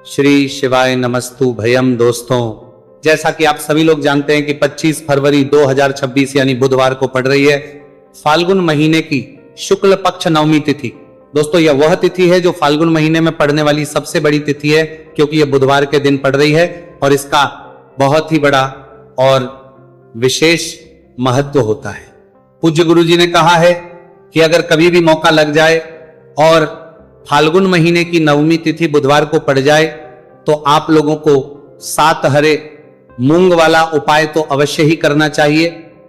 श्री शिवाय नमस्तु भयम। दोस्तों, जैसा कि आप सभी लोग जानते हैं कि 25 फरवरी 2026 यानी बुधवार को पड़ रही है फाल्गुन महीने की शुक्ल पक्ष नवमी तिथि। दोस्तों, यह वह तिथि है जो फाल्गुन महीने में पड़ने वाली सबसे बड़ी तिथि है, क्योंकि यह बुधवार के दिन पड़ रही है और इसका बहुत ही बड़ा और विशेष महत्व होता है। पूज्य गुरु जी ने कहा है कि अगर कभी भी मौका लग जाए और फाल्गुन महीने की नवमी तिथि बुधवार को पड़ जाए तो आप लोगों को 7 हरे मूंग वाला उपाय तो अवश्य ही करना चाहिए।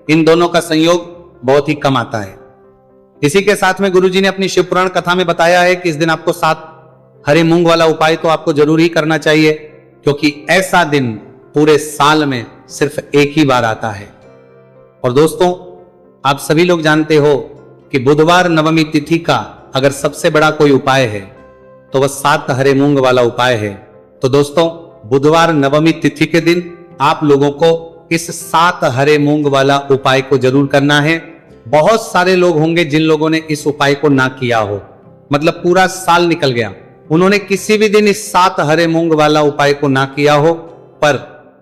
इन दोनों का संयोग बहुत ही कम आता है। इसी के साथ में गुरुजी ने अपनी शिव पुराण कथा में बताया है कि इस दिन आपको 7 हरे मूंग वाला उपाय तो आपको जरूर ही करना चाहिए, क्योंकि ऐसा दिन पूरे साल में सिर्फ एक ही बार आता है। और दोस्तों, आप सभी लोग जानते हो कि बुधवार नवमी तिथि का अगर सबसे बड़ा कोई उपाय है तो वह 7 हरे मूंग वाला उपाय है। तो दोस्तों, बुधवार नवमी तिथि के दिन आप लोगों को इस 7 हरे मूंग वाला उपाय को जरूर करना है। बहुत सारे लोग होंगे जिन लोगों ने इस उपाय को ना किया हो, मतलब पूरा साल निकल गया, उन्होंने किसी भी दिन इस 7 हरे मूंग वाला उपाय को ना किया हो। पर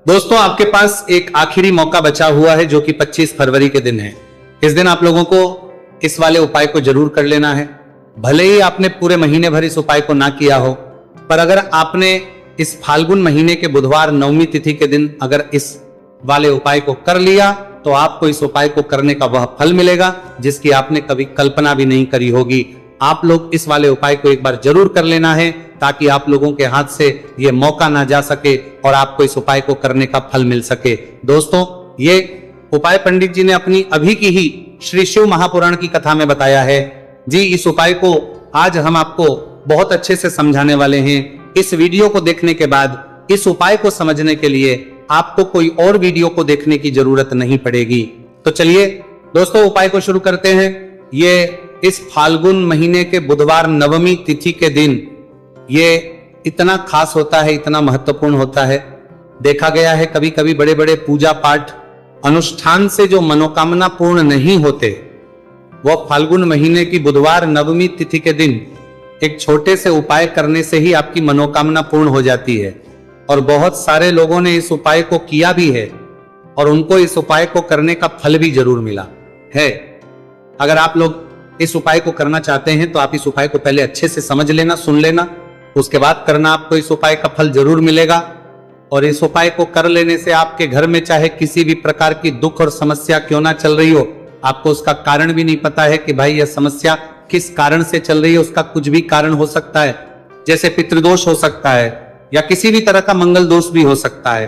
दोस्तों, आपके पास एक आखिरी मौका बचा हुआ है जो कि 25 फरवरी के दिन है। इस दिन आप लोगों को इस वाले उपाय को जरूर कर लेना है। भले ही आपने पूरे महीने भर इस उपाय को ना किया हो, पर अगर आपने इस फाल्गुन महीने के बुधवार नवमी तिथि के दिन अगर इस वाले उपाय को कर लिया तो आपको इस उपाय को करने का वह फल मिलेगा जिसकी आपने कभी कल्पना भी नहीं करी होगी। आप लोग इस वाले उपाय को एक बार जरूर कर लेना है ताकि आप लोगों के हाथ से यह मौका ना जा सके और आपको इस उपाय को करने का फल मिल सके। दोस्तों, ये उपाय पंडित जी ने अपनी अभी की ही श्री शिव महापुराण की कथा में बताया है जी। इस उपाय को आज हम आपको बहुत अच्छे से समझाने वाले हैं। इस वीडियो को देखने के बाद इस उपाय को समझने के लिए आपको कोई और वीडियो को देखने की जरूरत नहीं पड़ेगी। तो चलिए दोस्तों, उपाय को शुरू करते हैं। ये इस फाल्गुन महीने के बुधवार नवमी तिथि के दिन ये इतना खास होता है, इतना महत्वपूर्ण होता है। देखा गया है कभी कभी बड़े बड़े पूजा पाठ अनुष्ठान से जो मनोकामना पूर्ण नहीं होते, वह फाल्गुन महीने की बुधवार नवमी तिथि के दिन एक छोटे से उपाय करने से ही आपकी मनोकामना पूर्ण हो जाती है। और बहुत सारे लोगों ने इस उपाय को किया भी है और उनको इस उपाय को करने का फल भी जरूर मिला है। अगर आप लोग इस उपाय को करना चाहते हैं तो आप इस उपाय को पहले अच्छे से समझ लेना, सुन लेना, उसके बाद करना। आपको इस उपाय का फल जरूर मिलेगा। और इस उपाय को कर लेने से आपके घर में चाहे किसी भी प्रकार की दुख और समस्या क्यों ना चल रही हो, आपको उसका कारण भी नहीं पता है कि भाई यह समस्या किस कारण से चल रही है, उसका कुछ भी कारण हो सकता है। जैसे पितृदोष हो सकता है या किसी भी तरह का मंगल दोष भी हो सकता है।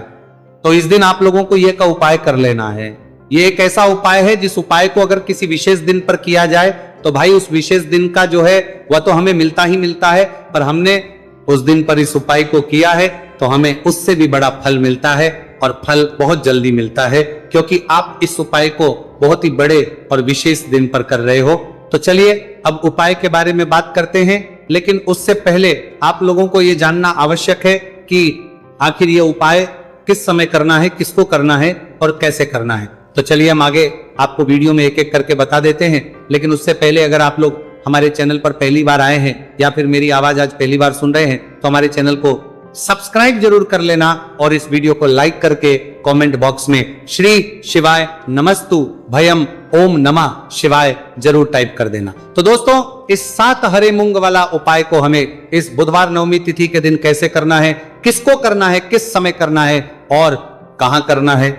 तो इस दिन आप लोगों को यह का उपाय कर लेना है। यह एक ऐसा उपाय है जिस उपाय को अगर किसी विशेष दिन पर किया जाए तो भाई उस विशेष दिन का जो है वह तो हमें मिलता ही मिलता है, पर हमने उस दिन पर इस उपाय को किया है तो हमें उससे भी बड़ा फल मिलता है और फल बहुत जल्दी मिलता है, क्योंकि आप इस उपाय को बहुत ही बड़े और विशेष दिन पर कर रहे हो। तो चलिए अब उपाय के बारे में बात करते हैं, लेकिन उससे पहले आप लोगों को यह जानना आवश्यक है कि आखिर यह उपाय किस समय करना है, किसको करना है और कैसे करना है। तो चलिए हम आगे आपको वीडियो में एक एक करके बता देते हैं। लेकिन उससे पहले अगर आप लोग हमारे चैनल पर पहली बार आए हैं या फिर मेरी आवाज आज पहली बार सुन रहे हैं तो हमारे चैनल को सब्सक्राइब जरूर कर लेना और इस वीडियो को लाइक करके कमेंट बॉक्स में श्री शिवाय नमस्तु भयम ओम नमः शिवाय जरूर टाइप कर देना। तो दोस्तों, इस 7 हरे मूंग वाला उपाय को हमें इस बुधवार नवमी तिथि के दिन कैसे करना है, किसको करना है, किस समय करना है और कहां करना है,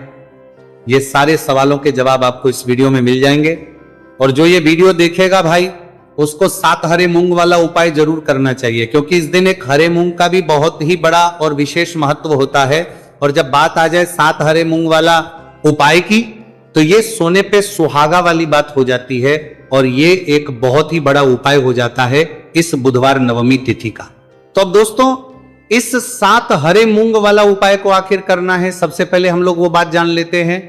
ये सारे सवालों के जवाब आपको इस वीडियो में मिल जाएंगे। और जो ये वीडियो देखेगा भाई, उसको 7 हरे मूंग वाला उपाय जरूर करना चाहिए, क्योंकि इस दिन एक हरे मूंग का भी बहुत ही बड़ा और विशेष महत्व होता है। और जब बात आ जाए 7 हरे मूंग वाला उपाय की, तो ये सोने पे सुहागा वाली बात हो जाती है और ये एक बहुत ही बड़ा उपाय हो जाता है इस बुधवार नवमी तिथि का। तो अब दोस्तों, इस 7 हरे मूंग वाला उपाय को आखिर करना है, सबसे पहले हम लोग वो बात जान लेते हैं।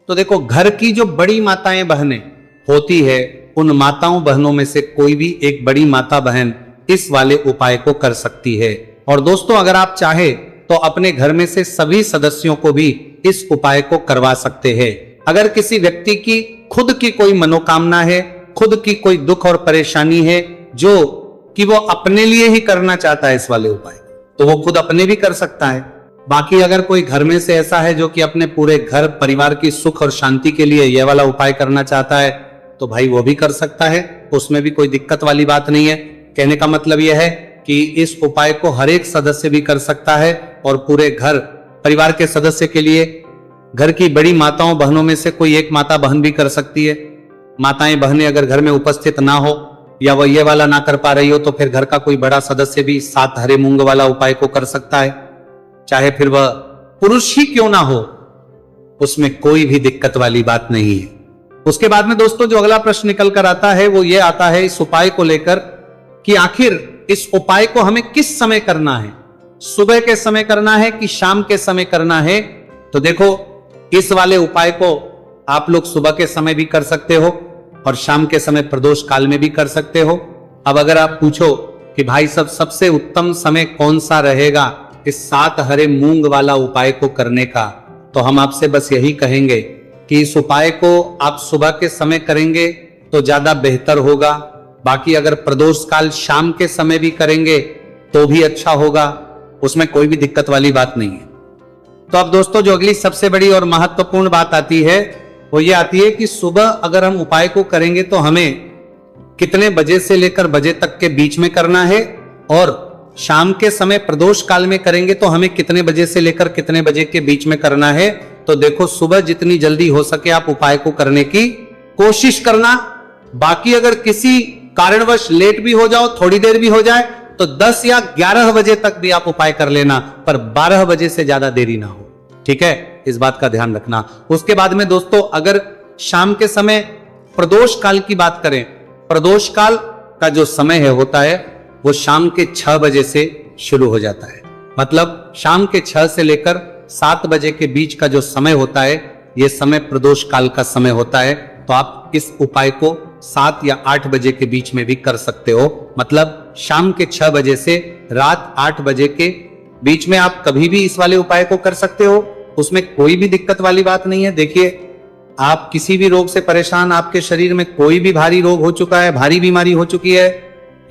तो देखो, घर की जो बड़ी माताएं बहनें होती है, उन माताओं बहनों में से कोई भी एक बड़ी माता बहन इस वाले उपाय को कर सकती है। और दोस्तों, अगर आप चाहे तो अपने घर में से सभी सदस्यों को भी इस उपाय को करवा सकते हैं। अगर किसी व्यक्ति की खुद की कोई मनोकामना है, खुद की कोई दुख और परेशानी है जो कि वो अपने लिए ही करना चाहता है इस वाले उपाय, तो वो खुद अपने भी कर सकता है। बाकी अगर कोई घर में से ऐसा है जो कि अपने पूरे घर परिवार की सुख और शांति के लिए यह वाला उपाय करना चाहता है तो भाई वो भी कर सकता है, उसमें भी कोई दिक्कत वाली बात नहीं है। कहने का मतलब यह है कि इस उपाय को हर एक सदस्य भी कर सकता है और पूरे घर परिवार के सदस्य के लिए घर की बड़ी माताओं बहनों में से कोई एक माता बहन भी कर सकती है। माताएं बहनें अगर घर में उपस्थित ना हो या वह ये वाला ना कर पा रही हो तो फिर घर का कोई बड़ा सदस्य भी 7 हरे मूंग वाला उपाय को कर सकता है, चाहे फिर वह पुरुष ही क्यों ना हो, उसमें कोई भी दिक्कत वाली बात नहीं है। उसके बाद में दोस्तों जो अगला प्रश्न निकल कर आता है वो ये आता है इस उपाय को लेकर कि आखिर इस उपाय को हमें किस समय करना है, सुबह के समय करना है कि शाम के समय करना है। तो देखो इस वाले उपाय को आप लोग सुबह के समय भी कर सकते हो और शाम के समय प्रदोष काल में भी कर सकते हो। अब अगर आप पूछो कि भाई सबसे उत्तम समय कौन सा रहेगा इस 7 हरे मूंग वाला उपाय को करने का, तो हम आपसे बस यही कहेंगे कि इस उपाय को आप सुबह के समय करेंगे तो ज्यादा बेहतर होगा। बाकी अगर प्रदोष काल शाम के समय भी करेंगे तो भी अच्छा होगा, उसमें कोई भी दिक्कत वाली बात नहीं है। तो अब दोस्तों जो अगली सबसे बड़ी और महत्वपूर्ण बात आती है वो ये आती है कि सुबह अगर हम उपाय को करेंगे तो हमें कितने बजे से लेकर बजे तक के बीच में करना है और शाम के समय प्रदोष काल में करेंगे तो हमें कितने बजे से लेकर कितने बजे के बीच में करना है। तो देखो सुबह जितनी जल्दी हो सके आप उपाय को करने की कोशिश करना। बाकी अगर किसी कारणवश लेट भी हो जाओ, थोड़ी देर भी हो जाए तो 10 या 11 बजे तक भी आप उपाय कर लेना, पर 12 बजे से ज्यादा देरी ना हो, ठीक है, इस बात का ध्यान रखना। उसके बाद में दोस्तों अगर शाम के समय प्रदोष काल की बात करें, प्रदोष काल का जो समय है होता है वो शाम के 6 बजे से शुरू हो जाता है। मतलब शाम के 6 से लेकर 7 बजे के बीच का जो समय होता है ये समय प्रदोष काल का समय होता है। तो आप इस उपाय को 7 या 8 बजे के बीच में भी कर सकते हो। मतलब शाम के 6 बजे से रात 8 बजे के बीच में आप कभी भी इस वाले उपाय को कर सकते हो, उसमें कोई भी दिक्कत वाली बात नहीं है। देखिए आप किसी भी रोग से परेशान, आपके शरीर में कोई भी भारी रोग हो चुका है, भारी बीमारी हो चुकी है,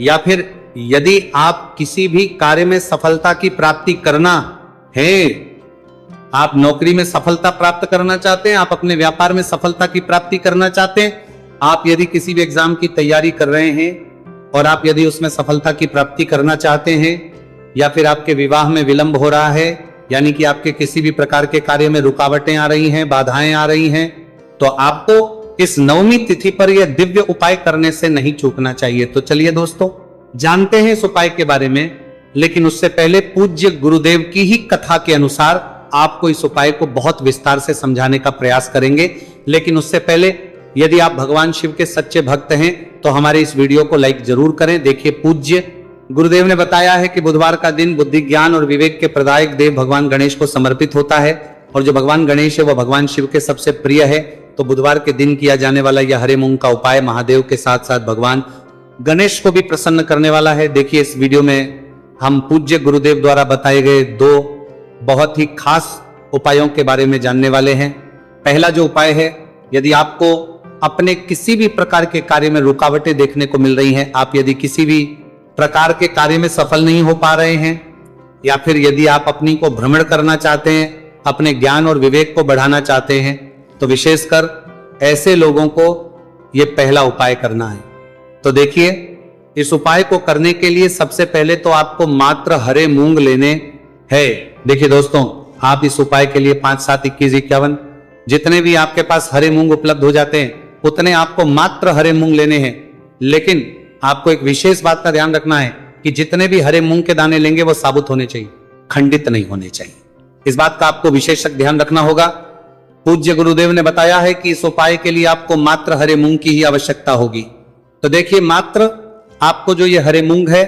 या फिर यदि आप किसी भी कार्य में सफलता की प्राप्ति करना है, आप नौकरी में सफलता प्राप्त करना चाहते हैं, आप अपने व्यापार में सफलता की प्राप्ति करना चाहते हैं, आप यदि किसी भी एग्जाम की तैयारी कर रहे हैं और आप यदि उसमें सफलता की प्राप्ति करना चाहते हैं, या फिर आपके विवाह में विलंब हो रहा है, यानी कि आपके किसी भी प्रकार के कार्य में रुकावटें आ रही हैं, बाधाएं आ रही हैं, तो आपको इस नवमी तिथि पर यह दिव्य उपाय करने से नहीं चूकना चाहिए। तो चलिए दोस्तों जानते हैं इस उपाय के बारे में, लेकिन उससे पहले पूज्य गुरुदेव की ही कथा के अनुसार आपको इस उपाय को बहुत विस्तार से समझाने का प्रयास करेंगे। लेकिन उससे पहले यदि आप भगवान शिव के सच्चे भक्त हैं तो हमारे इस वीडियो को लाइक जरूर करें। देखिए पूज्य गुरुदेव ने बताया है कि बुधवार का दिन बुद्धि ज्ञान और विवेक के प्रदायक देव भगवान गणेश को समर्पित होता है, और जो भगवान गणेश है वह भगवान शिव के सबसे प्रिय है। तो बुधवार के दिन किया जाने वाला यह हरे मूंग का उपाय महादेव के साथ साथ भगवान गणेश को भी प्रसन्न करने वाला है। देखिए इस वीडियो में हम पूज्य गुरुदेव द्वारा बताए गए 2 बहुत ही खास उपायों के बारे में जानने वाले हैं। पहला जो उपाय है, यदि आपको अपने किसी भी प्रकार के कार्य में रुकावटें देखने को मिल रही हैं, आप यदि किसी भी प्रकार के कार्य में सफल नहीं हो पा रहे हैं, या फिर यदि आप अपनी को भ्रमण करना चाहते हैं, अपने ज्ञान और विवेक को बढ़ाना चाहते हैं, तो विशेषकर ऐसे लोगों को यह पहला उपाय करना है। तो देखिए इस उपाय को करने के लिए सबसे पहले तो आपको मात्र हरे मूंग लेने हैं। देखिए दोस्तों आप इस उपाय के लिए 5, 7, 21, 51 जितने भी आपके पास हरे मूंग उपलब्ध हो जाते हैं उतने आपको मात्र हरे मूंग लेने हैं। लेकिन आपको एक विशेष बात का ध्यान रखना है कि जितने भी हरे मूंग के दाने लेंगे वो साबुत होने चाहिए, खंडित नहीं होने चाहिए। इस बात का आपको विशेष ध्यान रखना होगा। पूज्य गुरुदेव ने बताया है कि इस उपाय के लिए आपको मात्र हरे मूंग की ही आवश्यकता होगी। तो देखिए मात्र आपको जो ये हरे मूंग है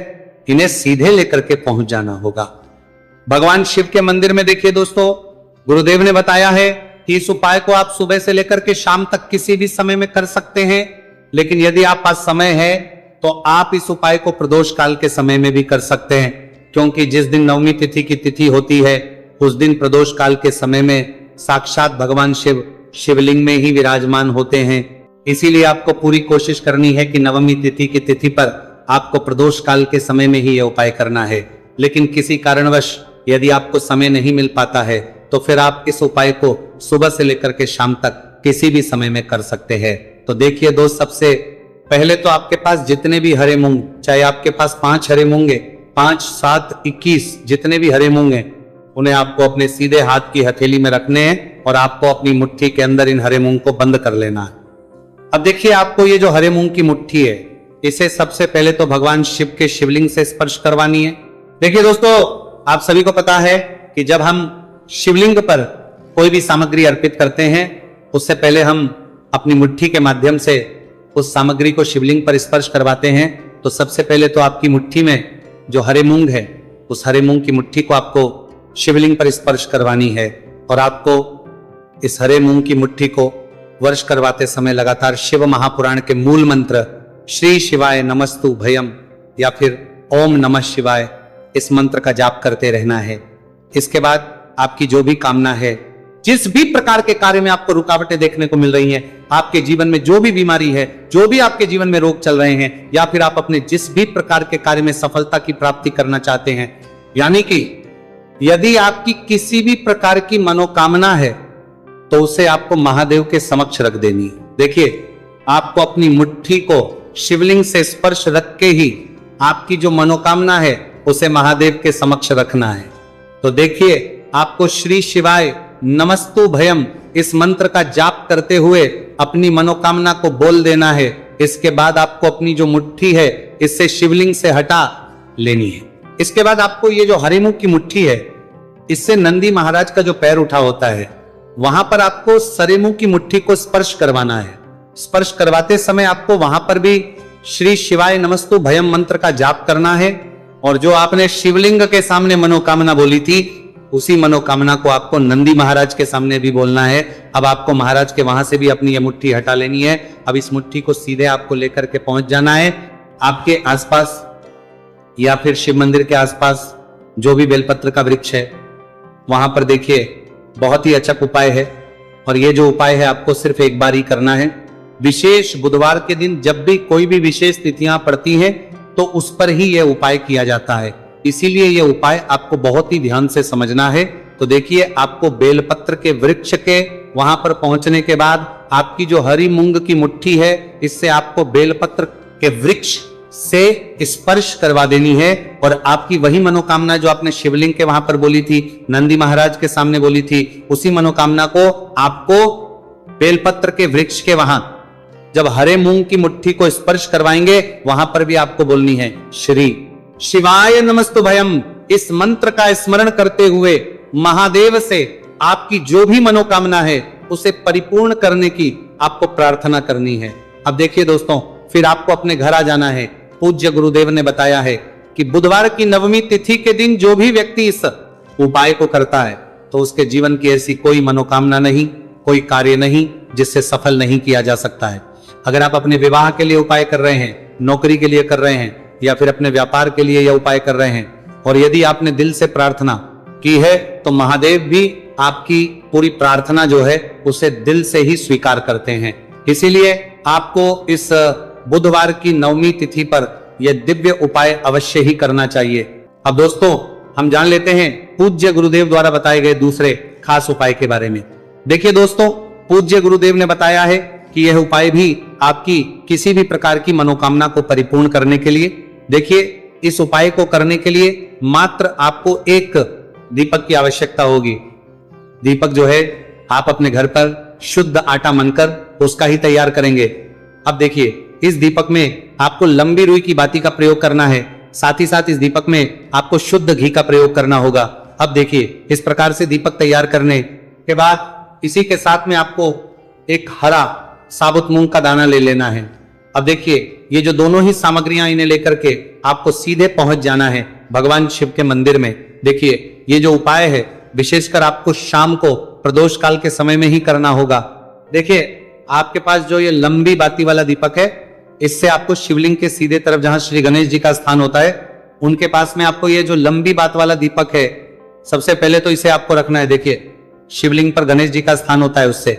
इन्हें सीधे लेकर के पहुंच जाना होगा भगवान शिव के मंदिर में। देखिए दोस्तों गुरुदेव ने बताया है कि इस उपाय को आप सुबह से लेकर के शाम तक किसी भी समय में कर सकते हैं, लेकिन यदि आप पास समय है तो आप इस उपाय को प्रदोष काल के समय में भी कर सकते हैं, क्योंकि जिस दिन नवमी तिथि की तिथि होती है उस दिन प्रदोष काल के समय में साक्षात भगवान शिव शिवलिंग में ही विराजमान होते हैं। इसीलिए आपको पूरी कोशिश करनी है कि नवमी तिथि की तिथि पर आपको प्रदोष काल के समय में ही यह उपाय करना है। लेकिन किसी कारणवश यदि आपको समय नहीं मिल पाता है तो फिर आप इस उपाय को सुबह से लेकर के शाम तक किसी भी समय में कर सकते हैं। तो देखिए दोस्त, सबसे पहले तो आपके पास जितने भी हरे मूंग, चाहे आपके पास 5 हरे मूंग है, 5, 7, 21 जितने भी हरे मूंग हैं, उन्हें आपको अपने सीधे हाथ की हथेली में रखने हैं और आपको अपनी मुट्ठी के अंदर इन हरे मूंग को बंद कर लेना है। अब देखिए, आपको ये जो हरे मूंग की मुट्ठी है, इसे सबसे पहले तो भगवान शिव के शिवलिंग से स्पर्श करवानी है। देखिए दोस्तों, आप सभी को पता है कि जब हम शिवलिंग पर कोई भी सामग्री अर्पित करते हैं, उससे पहले हम अपनी मुट्ठी के माध्यम से उस सामग्री को शिवलिंग पर स्पर्श करवाते हैं। तो सबसे पहले तो आपकी मुट्ठी में जो हरे मूंग है, उस हरे मूंग की मुट्ठी को आपको शिवलिंग पर स्पर्श करवानी है और आपको इस हरे मूंग की मुट्ठी को वर्ष करवाते समय लगातार शिव महापुराण के मूल मंत्र श्री शिवाय नमस्तु भयम या फिर ओम नमः शिवाय, इस मंत्र का जाप करते रहना है। इसके बाद आपकी जो भी कामना है, जिस भी प्रकार के कार्य में आपको रुकावटें देखने को मिल रही हैं, आपके जीवन में जो भी बीमारी है, जो भी आपके जीवन में रोग चल रहे हैं, या फिर आप अपने जिस भी प्रकार के कार्य में सफलता की प्राप्ति करना चाहते हैं, यानी कि यदि आपकी किसी भी प्रकार की मनोकामना है तो उसे आपको महादेव के समक्ष रख देनी है। देखिए, आपको अपनी मुट्ठी को शिवलिंग से स्पर्श रख के ही आपकी जो मनोकामना है उसे महादेव के समक्ष रखना है। तो देखिए, आपको श्री शिवाय नमस्तु भयम इस मंत्र का जाप करते हुए अपनी मनोकामना को बोल देना है। इसके बाद आपको अपनी जो मुट्ठी है इससे शिवलिंग से हटा लेनी है। इसके बाद आपको ये जो हरे मूंग की मुट्ठी है, इससे नंदी महाराज का जो पैर उठा होता है, वहां पर आपको सरे मूंग की मुट्ठी को स्पर्श करवाना है। स्पर्श करवाते समय आपको वहां पर भी श्री शिवाय नमस्तु भयम मंत्र का जाप करना है और जो आपने शिवलिंग के सामने मनोकामना बोली थी, उसी मनोकामना को आपको नंदी महाराज के सामने भी बोलना है। अब आपको महाराज के वहां से भी अपनी ये मुट्ठी हटा लेनी है। अब इस मुट्ठी को सीधे आपको लेकर के पहुंच जाना है आपके आसपास या फिर शिव मंदिर के आसपास जो भी बेलपत्र का वृक्ष है, वहां पर देखिए बहुत ही अच्छा उपाय है। और ये जो उपाय है आपको सिर्फ एक बार ही करना है। विशेष बुधवार के दिन जब भी कोई भी विशेष तिथियां पड़ती हैं तो उस पर ही यह उपाय किया जाता है, इसीलिए यह उपाय आपको बहुत ही ध्यान से समझना है। तो देखिए, आपको बेलपत्र के वृक्ष के वहां पर पहुंचने के बाद आपकी जो हरी मूंग की मुट्ठी है, इससे आपको बेलपत्र के वृक्ष से स्पर्श करवा देनी है और आपकी वही मनोकामना जो आपने शिवलिंग के वहां पर बोली थी, नंदी महाराज के सामने बोली थी, उसी मनोकामना को आपको बेलपत्र के वृक्ष के वहां जब हरे मूंग की मुट्ठी को स्पर्श करवाएंगे, वहां पर भी आपको बोलनी है श्री शिवाय नमस्तु भयम। इस मंत्र का स्मरण करते हुए महादेव से आपकी जो भी मनोकामना है उसे परिपूर्ण करने की आपको प्रार्थना करनी है। अब देखिए दोस्तों, फिर आपको अपने घर आ जाना है। पूज्य गुरुदेव ने बताया है कि बुधवार की नवमी तिथि के दिन जो भी व्यक्ति इस उपाय को करता है तो उसके जीवन की ऐसी कोई मनोकामना नहीं, कोई कार्य नहीं जिससे सफल नहीं किया जा सकता है। अगर आप अपने विवाह के लिए उपाय कर रहे हैं, नौकरी के लिए कर रहे हैं या फिर अपने व्यापार के लिए यह उपाय कर रहे हैं और यदि आपने दिल से प्रार्थना की है तो महादेव भी आपकी पूरी प्रार्थना जो है उसे दिल से ही स्वीकार करते हैं। इसीलिए आपको इस बुधवार की नवमी तिथि पर यह दिव्य उपाय अवश्य ही करना चाहिए। अब दोस्तों, हम जान लेते हैं पूज्य गुरुदेव द्वारा बताए गए दूसरे खास उपाय के बारे में। देखिए दोस्तों, पूज्य गुरुदेव ने बताया है कि यह उपाय भी आपकी किसी भी प्रकार की मनोकामना को परिपूर्ण करने के लिए, देखिए इस उपाय को करने के लिए मात्र आपको एक दीपक की आवश्यकता होगी। दीपक जो है आप अपने घर पर शुद्ध आटा मनकर उसका ही तैयार करेंगे। अब देखिए, इस दीपक में आपको लंबी रुई की बाती का प्रयोग करना है, साथ ही साथ इस दीपक में आपको शुद्ध घी का प्रयोग करना होगा। अब देखिए, इस प्रकार से दीपक तैयार करने के बाद इसी के साथ में आपको एक हरा साबुत मूंग का दाना ले लेना है। अब देखिए, ये जो दोनों ही सामग्रियां इन्हें लेकर के आपको सीधे पहुंच जाना है भगवान शिव के मंदिर में। देखिए, ये जो उपाय है विशेषकर आपको शाम को प्रदोष काल के समय में ही करना होगा। देखिए, आपके पास जो ये लंबी बाती वाला दीपक है, इससे आपको शिवलिंग के सीधे तरफ जहां श्री गणेश जी का स्थान होता है, उनके पास में आपको ये जो लंबी बात वाला दीपक है, सबसे पहले तो इसे आपको रखना है। देखिए, शिवलिंग पर गणेश जी का स्थान होता है, उससे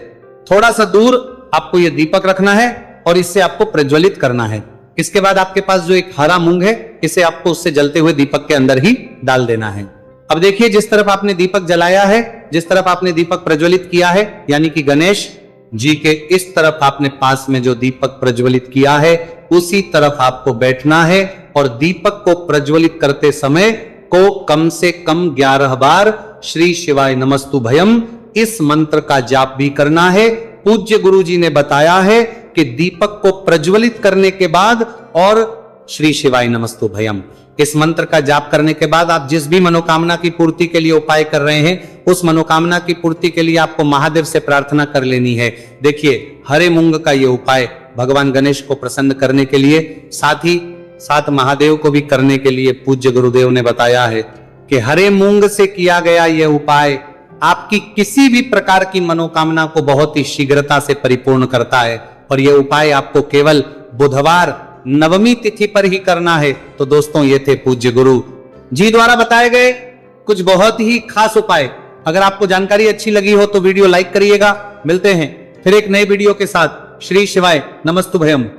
थोड़ा सा दूर आपको ये दीपक रखना है और इससे आपको प्रज्वलित करना है। इसके बाद आपके पास जो एक हरा मूंग है, इसे आपको उससे जलते हुए दीपक के अंदर ही डाल देना है। अब देखिए, जिस तरफ आपने दीपक जलाया है, जिस तरफ आपने दीपक प्रज्वलित किया है, यानी कि गणेश जी के इस तरफ आपने पास में जो दीपक प्रज्वलित किया है, उसी तरफ आपको बैठना है और दीपक को प्रज्वलित करते समय को कम से कम 11 बार श्री शिवाय नमस्तु भयम इस मंत्र का जाप भी करना है। पूज्य गुरु जी ने बताया है कि दीपक को प्रज्वलित करने के बाद और श्री शिवाय नमस्तु भयम इस मंत्र का जाप करने के बाद आप जिस भी मनोकामना की पूर्ति के लिए उपाय कर रहे हैं, उस मनोकामना की पूर्ति के लिए आपको महादेव से प्रार्थना कर लेनी है। देखिए, हरे मूंग का ये उपाय भगवान गणेश को प्रसन्न करने के लिए, साथ ही साथ महादेव को भी करने के लिए पूज्य गुरुदेव ने बताया है कि हरे मूंग से किया गया यह उपाय आपकी किसी भी प्रकार की मनोकामना को बहुत ही शीघ्रता से परिपूर्ण करता है। और यह उपाय आपको केवल बुधवार नवमी तिथि पर ही करना है। तो दोस्तों, ये थे पूज्य गुरु जी द्वारा बताए गए कुछ बहुत ही खास उपाय। अगर आपको जानकारी अच्छी लगी हो तो वीडियो लाइक करिएगा। मिलते हैं फिर एक नए वीडियो के साथ। श्री शिवाय नमस्तु भयम।